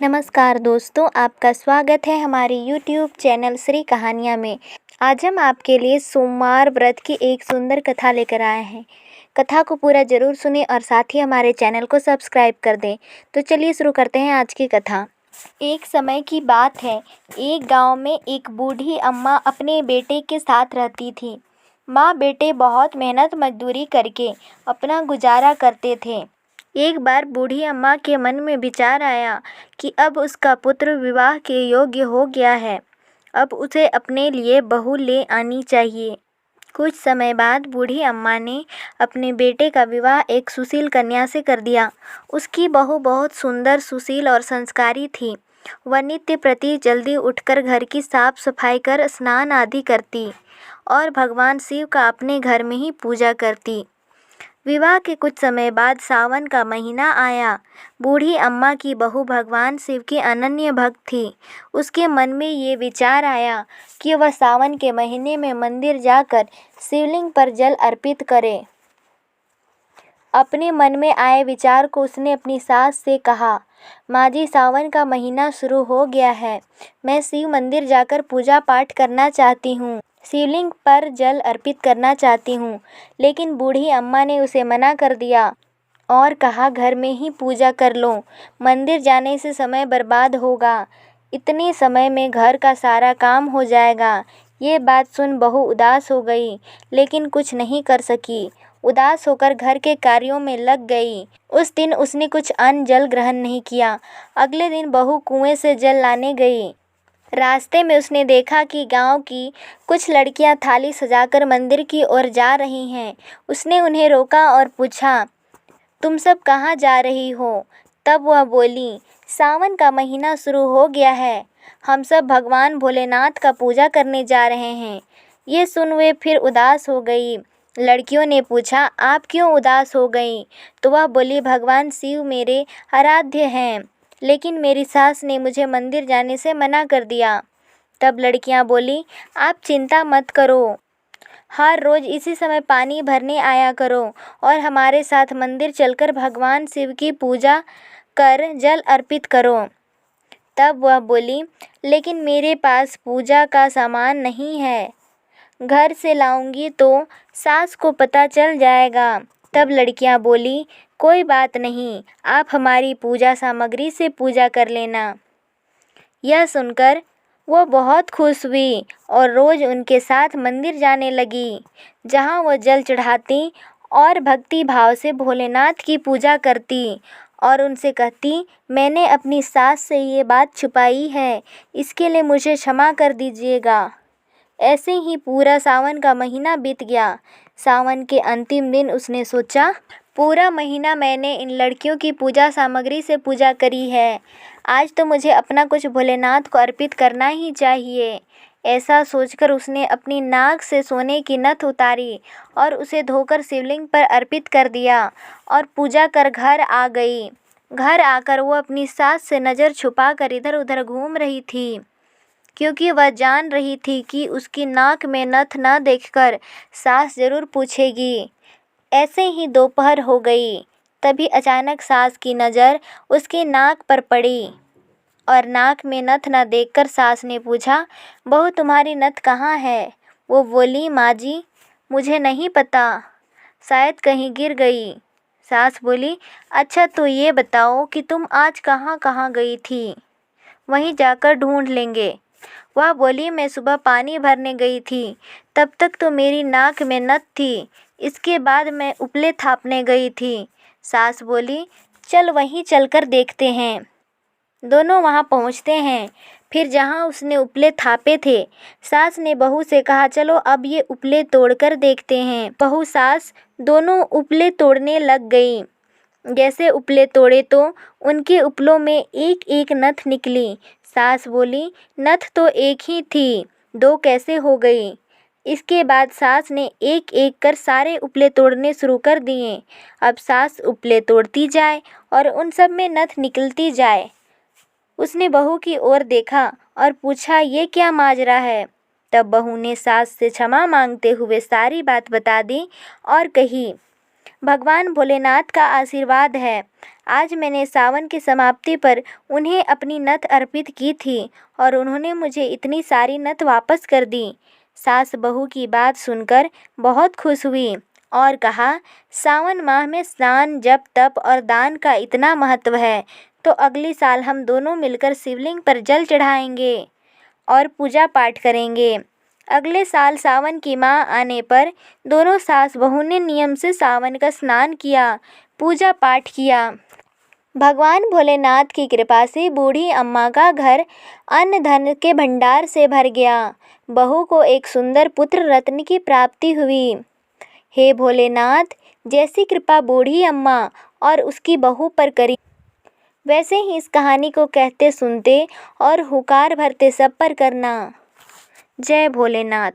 नमस्कार दोस्तों, आपका स्वागत है हमारे YouTube चैनल श्री कहानियाँ में। आज हम आपके लिए सोमवार व्रत की एक सुंदर कथा लेकर आए हैं। कथा को पूरा ज़रूर सुनें और साथ ही हमारे चैनल को सब्सक्राइब कर दें। तो चलिए शुरू करते हैं आज की कथा। एक समय की बात है, एक गांव में एक बूढ़ी अम्मा अपने बेटे के साथ रहती थी। माँ बेटे बहुत मेहनत मजदूरी करके अपना गुजारा करते थे। एक बार बूढ़ी अम्मा के मन में विचार आया कि अब उसका पुत्र विवाह के योग्य हो गया है, अब उसे अपने लिए बहू ले आनी चाहिए। कुछ समय बाद बूढ़ी अम्मा ने अपने बेटे का विवाह एक सुशील कन्या से कर दिया। उसकी बहू बहुत सुंदर, सुशील और संस्कारी थी। वह नित्य प्रति जल्दी उठकर घर की साफ सफाई कर स्नान आदि करती और भगवान शिव का अपने घर में ही पूजा करती। विवाह के कुछ समय बाद सावन का महीना आया। बूढ़ी अम्मा की बहू भगवान शिव की अनन्य भक्त थी। उसके मन में ये विचार आया कि वह सावन के महीने में मंदिर जाकर शिवलिंग पर जल अर्पित करे। अपने मन में आए विचार को उसने अपनी सास से कहा, माँ जी, सावन का महीना शुरू हो गया है। मैं शिव मंदिर जाकर पूजा पाठ करना चाहती हूँ, शिवलिंग पर जल अर्पित करना चाहती हूँ। लेकिन बूढ़ी अम्मा ने उसे मना कर दिया और कहा, घर में ही पूजा कर लो, मंदिर जाने से समय बर्बाद होगा, इतने समय में घर का सारा काम हो जाएगा। ये बात सुन बहू उदास हो गई, लेकिन कुछ नहीं कर सकी। उदास होकर घर के कार्यों में लग गई। उस दिन उसने कुछ अन्न जल ग्रहण नहीं किया। अगले दिन बहू कुएं से जल लाने गई। रास्ते में उसने देखा कि गांव की कुछ लड़कियां थाली सजाकर मंदिर की ओर जा रही हैं। उसने उन्हें रोका और पूछा, तुम सब कहाँ जा रही हो? तब वह बोली, सावन का महीना शुरू हो गया है, हम सब भगवान भोलेनाथ का पूजा करने जा रहे हैं। ये सुन वे फिर उदास हो गई। लड़कियों ने पूछा, आप क्यों उदास हो गई? तो वह बोली, भगवान शिव मेरे आराध्य हैं, लेकिन मेरी सास ने मुझे मंदिर जाने से मना कर दिया। तब लड़कियां बोली, आप चिंता मत करो, हर रोज़ इसी समय पानी भरने आया करो और हमारे साथ मंदिर चलकर भगवान शिव की पूजा कर जल अर्पित करो। तब वह बोली, लेकिन मेरे पास पूजा का सामान नहीं है, घर से लाऊंगी तो सास को पता चल जाएगा। तब लड़कियां बोली, कोई बात नहीं, आप हमारी पूजा सामग्री से पूजा कर लेना। यह सुनकर वो बहुत खुश हुई और रोज़ उनके साथ मंदिर जाने लगी, जहाँ वह जल चढ़ाती और भक्ति भाव से भोलेनाथ की पूजा करती और उनसे कहती, मैंने अपनी सास से ये बात छुपाई है, इसके लिए मुझे क्षमा कर दीजिएगा। ऐसे ही पूरा सावन का महीना बीत गया। सावन के अंतिम दिन उसने सोचा, पूरा महीना मैंने इन लड़कियों की पूजा सामग्री से पूजा करी है, आज तो मुझे अपना कुछ भोलेनाथ को अर्पित करना ही चाहिए। ऐसा सोचकर उसने अपनी नाक से सोने की नथ उतारी और उसे धोकर शिवलिंग पर अर्पित कर दिया और पूजा कर घर आ गई। घर आकर वो अपनी सास से नज़र छुपाकर इधर उधर घूम रही थी, क्योंकि वह जान रही थी कि उसकी नाक में नथ न देखकर सास जरूर पूछेगी। ऐसे ही दोपहर हो गई। तभी अचानक सास की नज़र उसकी नाक पर पड़ी और नाक में नथ न देखकर सास ने पूछा, बहू तुम्हारी नथ कहाँ है? वो बोली, माँ जी, मुझे नहीं पता, शायद कहीं गिर गई। सास बोली, अच्छा तो ये बताओ कि तुम आज कहाँ कहाँ गई थी, वहीं जाकर ढूंढ लेंगे। वह बोली, मैं सुबह पानी भरने गई थी, तब तक तो मेरी नाक में नथ थी, इसके बाद मैं उपले थापने गई थी। सास बोली, चल वहीं चलकर देखते हैं। दोनों वहां पहुंचते हैं। फिर जहां उसने उपले थापे थे, सास ने बहू से कहा, चलो अब ये उपले तोड़कर देखते हैं। बहू सास दोनों उपले तोड़ने लग गई। जैसे उपले तोड़े तो उनके उपलों में एक एक नथ निकली। सास बोली, नथ तो एक ही थी, दो कैसे हो गई? इसके बाद सास ने एक एक कर सारे उपले तोड़ने शुरू कर दिए। अब सास उपले तोड़ती जाए और उन सब में नथ निकलती जाए। उसने बहू की ओर देखा और पूछा, ये क्या माजरा है? तब बहू ने सास से क्षमा मांगते हुए सारी बात बता दी और कही, भगवान भोलेनाथ का आशीर्वाद है। आज मैंने सावन की समाप्ति पर उन्हें अपनी नथ अर्पित की थी और उन्होंने मुझे इतनी सारी नथ वापस कर दी। सास बहू की बात सुनकर बहुत खुश हुई और कहा, सावन माह में स्नान, जप, तप और दान का इतना महत्व है तो अगले साल हम दोनों मिलकर शिवलिंग पर जल चढ़ाएंगे और पूजा पाठ करेंगे। अगले साल सावन की माह आने पर दोनों सास बहू ने नियम से सावन का स्नान किया, पूजा पाठ किया। भगवान भोलेनाथ की कृपा से बूढ़ी अम्मा का घर अन्न धन के भंडार से भर गया। बहू को एक सुंदर पुत्र रत्न की प्राप्ति हुई। हे भोलेनाथ, जैसी कृपा बूढ़ी अम्मा और उसकी बहू पर करी, वैसे ही इस कहानी को कहते सुनते और हुकार भरते सब पर करना। जय भोलेनाथ।